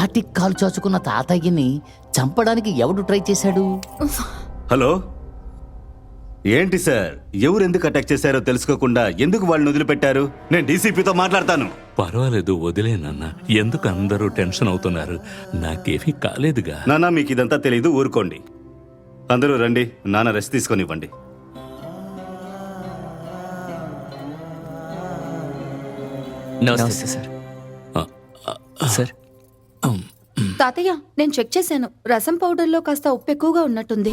కాటికి కాలు చాచుకున్న తాతయ్యని చంపడానికి ఎవడు ట్రై చేశాడు? హలో, ఏంటి సార్, ఎవరు ఎందుకు అటాక్ చేశారో తెలుసుకోకుండా ఎందుకు వాళ్ళని వదిలిపెట్టారు? నేను డీసీపీతో మాట్లాడతాను. పర్వాలేదు, వదిలేనన్నా. ఎందుకు అందరూ టెన్షన్ అవుతున్నారు? నాకేమీ కాలేదుగా. నాన్న, మీకు ఇదంతా తెలీదు, ఊరుకోండి. అందరూ రండి, నాన్న రెస్ట్ తీసుకొని ఇవ్వండి. నమస్తే సార్. సార్, తాతయ్య, నేను చెక్ చేశాను. రసం పౌడర్లో కాస్త ఉప్పు ఎక్కువగా ఉన్నట్టుంది.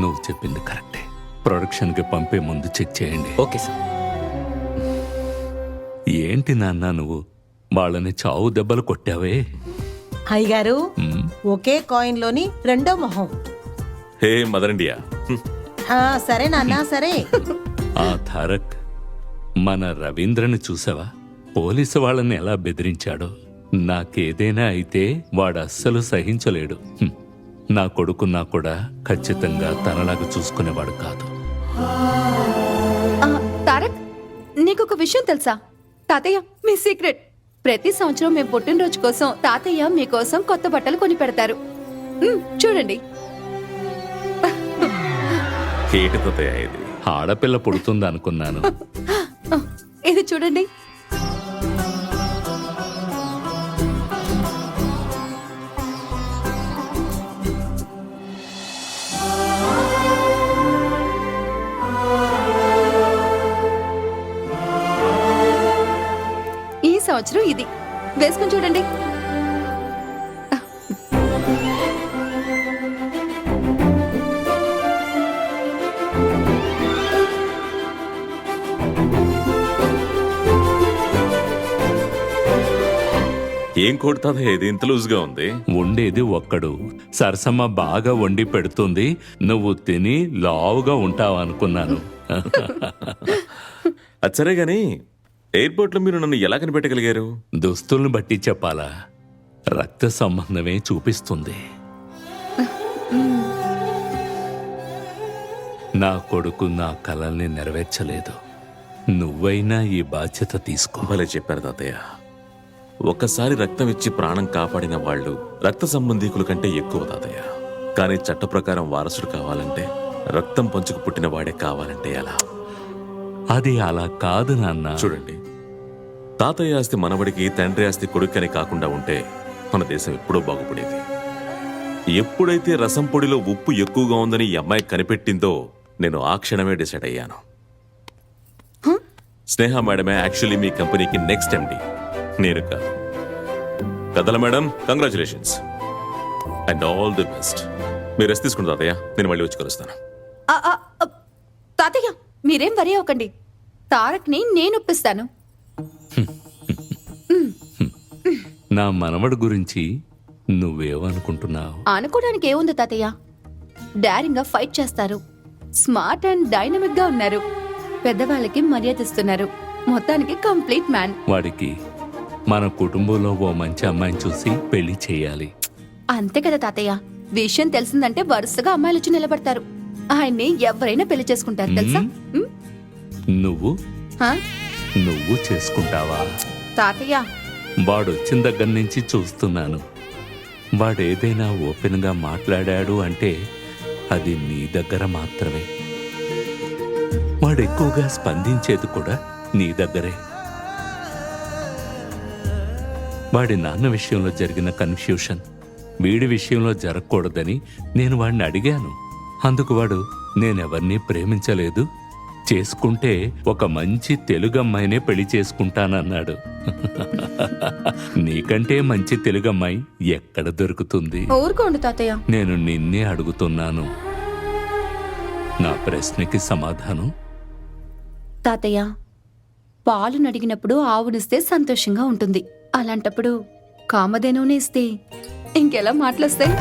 నువ్వు చెప్పింది కరెక్టే. ప్రొడక్షన్కి పంపే ముందు చెక్ చేయండి. Okay sir. ఏంటి నాన్న నువ్వు వాళ్ళని చావు దెబ్బలు కొట్టావే? అయ్యగారు, ఒకే కాయిన్ లోని రెండో మొహం. హే మదర్ ఇండియా. సరే నాన్న, సరే. ఆ తారక్ మన రవీంద్రని చూసావా? పోలీసు వాళ్ళని ఎలా బెదిరించాడో. నాకేదైనా అయితే వాడు అస్సలు సహించలేడు. నా కొడుకున్నా కూడా ఖచ్చితంగా తనలాగా చూసుకునేవాడు కాదు. తారక్, నీకొక విషయం తెలుసా? తాతయ్య, మీ సీక్రెట్. ప్రతి సంవత్సరం మేము పుట్టినరోజు కోసం తాతయ్య మీకోసం కొత్త బట్టలు కొని పెడతారు. చూడండి. ఇది ఆడపిల్ల పుడుతుంది అనుకున్నాను. ఇది చూడండి. ఈ సంవత్సరం ఇది వేసుకుని చూడండి. ఏం కొడతాదా? ఇది ఇంత లూజ్గా ఉంది. ఉండేది ఒక్కడు. సరసమ్మ బాగా వండి పెడుతుంది, నువ్వు తిని లావుగా ఉంటావు అనుకున్నాను. అచ్చరే గాని ఎయిర్పోర్ట్లో మీరు నన్ను ఎలా కనిపెట్టగలిగారు? దుస్తుల్ని బట్టి చెప్పాలా? రక్త సంబంధమే చూపిస్తుంది. నా కొడుకు నా కలల్ని నెరవేర్చలేదు. నువ్వైనా ఈ బాధ్యత తీసుకో. భలే చెప్పారు తాతయ్య. ఒక్కసారి రక్తం ఇచ్చి ప్రాణం కాపాడిన వాళ్ళు రక్త సంబంధీకుల కంటే ఎక్కువ తాతయ్య. కానీ చట్ట ప్రకారం వారసుడు కావాలంటే, రక్తం పంచుకు పుట్టిన వాడే కావాలంటే ఎలా? అది అలా కాదు నాన్న. చూడండి, తాతయ్య ఆస్తి మనవడికి, తండ్రి ఆస్తి కొడుకని కాకుండా ఉంటే మన దేశం ఎప్పుడో బాగుపడేది. ఎప్పుడైతే రసం పొడిలో ఉప్పు ఎక్కువగా ఉందని ఈ అమ్మాయి కనిపెట్టిందో నేను ఆ క్షణమే డిసైడ్ అయ్యాను. స్నేహ మేడమే యాక్చువల్లీ మీ కంపెనీకి నెక్స్ట్ ఎండి, నేను కాదు. కదల madam, congratulations and all the best. మీరు రెస్ట్ తీసుకుని తాతయ్య, నేను మళ్ళీ వచ్చి కలుస్తాను. తాతయ్య, మీరేం వరి అవ్వకండి. తారక్ని నేను ఒప్పిస్తాను. నా మనవడు గురించి నువ్వేమనుకుంటున్నావు? అనుకోవడానికి ఏముంది తాతయ్య? డారింగ్ గా ఫైట్ చేస్తారు, స్మార్ట్ అండ్ డైనమిక్ గా ఉన్నారు, పెద్దవాళ్ళకి మర్యాద ఇస్తున్నారు. మొత్తానికి కంప్లీట్ మ్యాన్. వాడికి మన కుటుంబంలో ఓ మంచి అమ్మాయిని చూసి పెళ్లి చేయాలి. అంతే కదా తాతయ్య. విషయం తెలిసిందంటే వరుసగా అమ్మాయిలు వచ్చి నిలబడతారు. ఆయన్ని ఎవరైనా పెళ్లి చేసుకుంటారు తెలుసా? నువ్వు చేసుకుంటావా? తాతయ్య, వాడొచ్చిన దగ్గర నుంచి చూస్తున్నాను. వాడేదైనా ఓపెన్ గా మాట్లాడాడు అంటే అది నీ దగ్గర మాత్రమే. వాడెక్కువగా స్పందించేది కూడా నీ దగ్గరే. వాడి నాన్న విషయంలో జరిగిన కన్ఫ్యూషన్ వీడి విషయంలో జరగకూడదని నేను వాడిని అడిగాను. అందుకు వాడు నేనెవర్నీ ప్రేమించలేదు, చేసుకుంటే ఒక మంచి తెలుగమ్మాయినే పెళ్లి చేసుకుంటానన్నాడు. నీకంటే మంచి తెలుగమ్మాయి ఎక్కడ దొరుకుతుంది? ఊరుకోండి తాతయ్య. నేను నిన్నే అడుగుతున్నాను, నా ప్రశ్నకి సమాధానం. తాతయ్య, పాలు నడిగినప్పుడు ఆవునిస్తే సంతోషంగా ఉంటుంది. అలాంటప్పుడు కామధేనువుని ఇస్తే ఇంకెలా మాటలొస్తాయి?